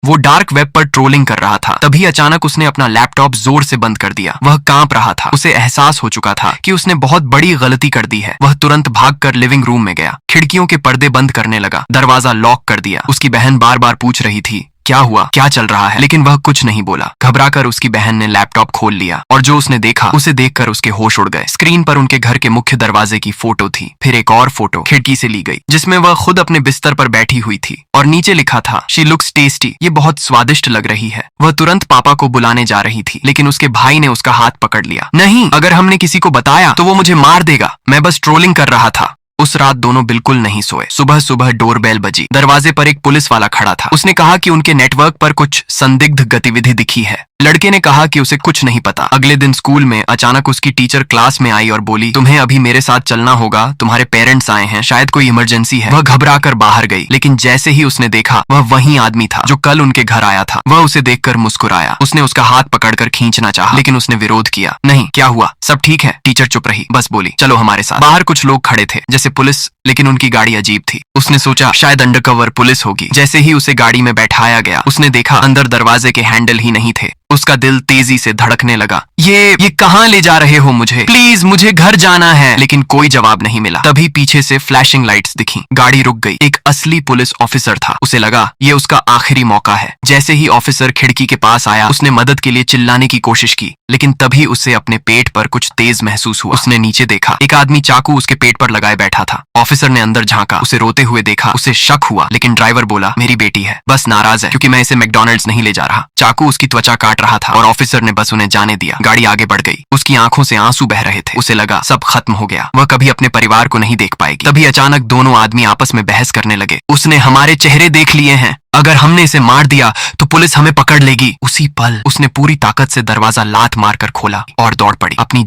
वो dark web पर trolling कर रहा था। तभी अचानक उसने अपना लैपटॉप जोर से बंद कर दिया। वह कांप रहा था। उसे एहसास हो चुका था कि उसने बहुत बड़ी गलती कर दी है। वह तुरंत भागकर लिविंग रूम में गया, खिड़कियों के पर्दे बंद करने लगा, दरवाजा लॉक कर दिया। उसकी बहन बार बार पूछ रही थी क्या हुआ, क्या चल रहा है, लेकिन वह कुछ नहीं बोला। घबराकर उसकी बहन ने लैपटॉप खोल लिया और जो उसने देखा उसे देखकर उसके होश उड़ गए। स्क्रीन पर उनके घर के मुख्य दरवाजे की फोटो थी, फिर एक और फोटो खिड़की से ली गई जिसमें वह खुद अपने बिस्तर पर बैठी हुई थी और नीचे लिखा था शी लुक्स टेस्टी, ये बहुत स्वादिष्ट लग रही है। वह तुरंत पापा को बुलाने जा रही थी, लेकिन उसके भाई ने उसका हाथ पकड़ लिया। नहीं, अगर हमने किसी को बताया तो वो मुझे मार देगा, मैं बस ट्रोलिंग कर रहा था। उस रात दोनों बिल्कुल नहीं सोए। सुबह सुबह डोरबेल बजी। दरवाजे पर एक पुलिस वाला खड़ा था। उसने कहा कि उनके नेटवर्क पर कुछ संदिग्ध गतिविधि दिखी है। लड़के ने कहा कि उसे कुछ नहीं पता। अगले दिन स्कूल में अचानक उसकी टीचर क्लास में आई और बोली तुम्हें अभी मेरे साथ चलना होगा, तुम्हारे पेरेंट्स आए हैं, शायद कोई इमरजेंसी है। वह घबराकर बाहर गई, लेकिन जैसे ही उसने देखा वह वही आदमी था जो कल उनके घर आया था। वह उसे देखकर मुस्कुराया। उसने उसका हाथ पकड़कर खींचना चाहा, लेकिन उसने विरोध किया। नहीं, क्या हुआ, सब ठीक है। टीचर चुप रही, बस बोली चलो हमारे साथ। बाहर कुछ लोग खड़े थे जैसे पुलिस, लेकिन उनकी गाड़ी अजीब थी। उसने सोचा शायद अंडरकवर पुलिस होगी। जैसे ही उसे गाड़ी में बैठाया गया उसने देखा अंदर दरवाजे के हैंडल ही नहीं थे। उसका दिल तेजी से धड़कने लगा। ये कहां ले जा रहे हो मुझे, प्लीज मुझे घर जाना है। लेकिन कोई जवाब नहीं मिला। तभी पीछे से फ्लैशिंग लाइट्स दिखी। गाड़ी रुक गई। एक असली पुलिस ऑफिसर था। उसे लगा ये उसका आखिरी मौका है। जैसे ही ऑफिसर खिड़की के पास आया उसने मदद के लिए चिल्लाने की कोशिश की, लेकिन तभी उसे अपने पेट पर कुछ तेज महसूस हुआ। उसने नीचे देखा, एक आदमी चाकू उसके पेट पर लगाए बैठा था। ऑफिसर ने अंदर झांका, उसे रोते हुए देखा। उसे शक हुआ, लेकिन ड्राइवर बोला मेरी बेटी है, बस नाराज है क्योंकि मैं इसे मैकडॉनल्ड्स नहीं ले जा रहा। चाकू उसकी त्वचा काट रहा था और ऑफिसर ने बस उन्हें जाने दिया। गाड़ी आगे बढ़ गई। उसकी आंखों से आंसू बह रहे थे। उसे लगा सब खत्म हो गया, वह कभी अपने परिवार को नहीं देख पाएगी। तभी अचानक दोनों आदमी आपस में बहस करने लगे। उसने हमारे चेहरे देख लिए हैं, अगर हमने इसे मार दिया तो पुलिस हमें पकड़ लेगी। उसी पल उसने पूरी ताकत से दरवाजा लात मारकर खोला और दौड़ पड़ी। अपनी